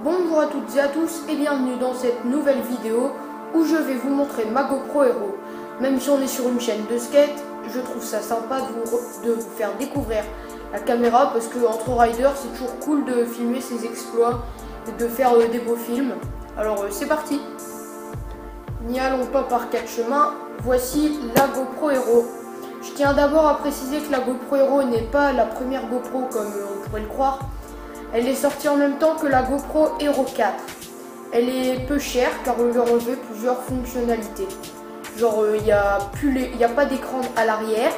Bonjour à toutes et à tous et bienvenue dans cette nouvelle vidéo où je vais vous montrer ma GoPro Hero. Même si on est sur une chaîne de skate, je trouve ça sympa de vous faire découvrir la caméra parce que entre riders c'est toujours cool de filmer ses exploits et de faire des beaux films. Alors c'est parti. N'y allons pas par quatre chemins, voici la GoPro Hero. Je tiens d'abord à préciser que la GoPro Hero n'est pas la première GoPro comme on pourrait le croire. Elle est sortie en même temps que la GoPro Hero 4. Elle est peu chère car on lui a enlevé plusieurs fonctionnalités. Genre il n'y a pas d'écran à l'arrière,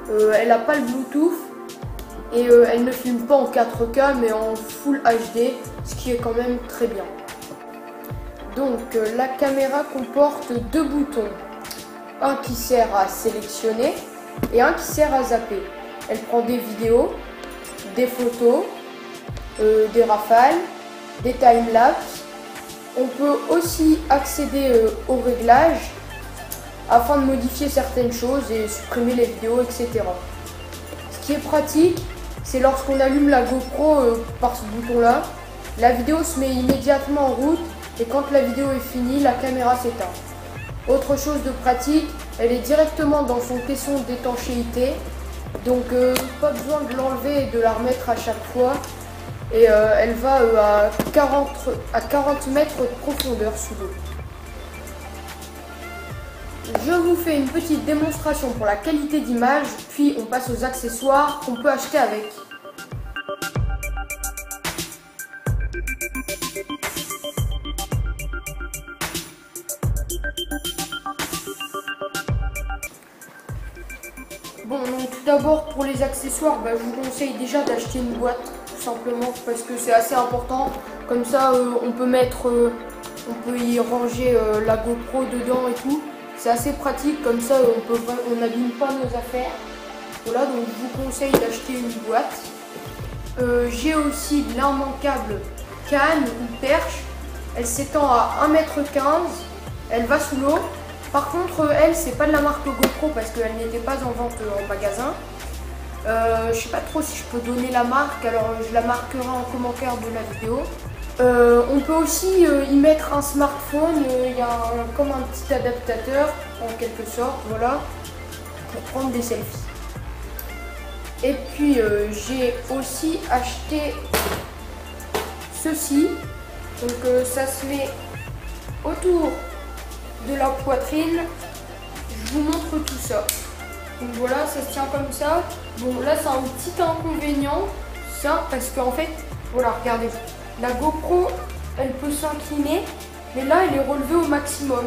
elle n'a pas le Bluetooth et elle ne filme pas en 4K mais en Full HD, ce qui est quand même très bien. Donc la caméra comporte deux boutons, un qui sert à sélectionner et un qui sert à zapper. Elle prend des vidéos, des photos, des rafales, des timelapses. On peut aussi accéder aux réglages afin de modifier certaines choses et supprimer les vidéos, etc. Ce qui est pratique, c'est lorsqu'on allume la GoPro par ce bouton là, la vidéo se met immédiatement en route et quand la vidéo est finie, la caméra s'éteint. Autre chose de pratique, elle est directement dans son caisson d'étanchéité, donc pas besoin de l'enlever et de la remettre à chaque fois. Et elle va à 40 mètres de profondeur sous l'eau. Je vous fais une petite démonstration pour la qualité d'image, puis on passe aux accessoires qu'on peut acheter avec. Bon, donc tout d'abord pour les accessoires, je vous conseille déjà d'acheter une boîte. Simplement parce que c'est assez important, comme ça on peut y ranger la GoPro dedans et tout, c'est assez pratique, comme ça on n'abîme pas nos affaires. Voilà, donc je vous conseille d'acheter une boîte. J'ai aussi l'immanquable canne ou perche, elle s'étend à 1,15 m, elle va sous l'eau. Par contre elle c'est pas de la marque GoPro parce qu'elle n'était pas en vente en magasin. Je sais pas trop si je peux donner la marque, alors je la marquerai en commentaire de la vidéo. On peut aussi y mettre un smartphone, il y a comme un petit adaptateur en quelque sorte, voilà, pour prendre des selfies. Et puis j'ai aussi acheté ceci, donc ça se met autour de la poitrine. Je vous montre tout ça. Donc voilà, ça se tient comme ça. Bon, là c'est un petit inconvénient, ça, parce qu'en fait, voilà, regardez, la GoPro, elle peut s'incliner, mais là elle est relevée au maximum.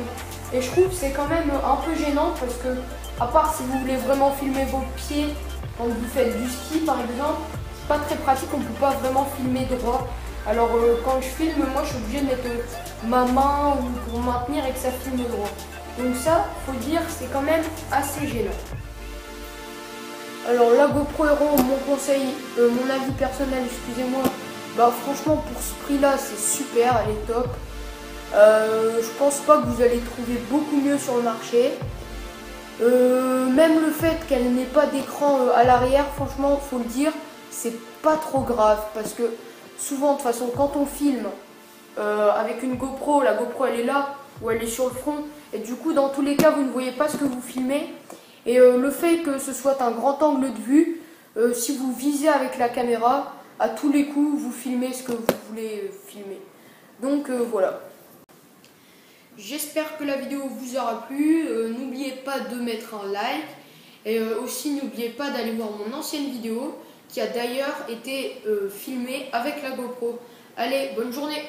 Et je trouve que c'est quand même un peu gênant parce que, à part si vous voulez vraiment filmer vos pieds quand vous faites du ski par exemple, c'est pas très pratique, on peut pas vraiment filmer droit. Alors quand je filme, moi je suis obligée de mettre ma main pour maintenir et que ça filme droit. Donc ça, faut dire, c'est quand même assez gênant. Alors la GoPro Hero, mon conseil, mon avis personnel, excusez-moi, franchement pour ce prix là c'est super, elle est top. Je pense pas que vous allez trouver beaucoup mieux sur le marché. Même le fait qu'elle n'ait pas d'écran à l'arrière, franchement faut le dire, c'est pas trop grave parce que souvent de toute façon quand on filme avec une GoPro, la GoPro elle est là ou elle est sur le front et du coup dans tous les cas vous ne voyez pas ce que vous filmez. Et le fait que ce soit un grand angle de vue, si vous visez avec la caméra, à tous les coups, vous filmez ce que vous voulez filmer. Donc voilà. J'espère que la vidéo vous aura plu. N'oubliez pas de mettre un like. Et aussi n'oubliez pas d'aller voir mon ancienne vidéo qui a d'ailleurs été filmée avec la GoPro. Allez, bonne journée!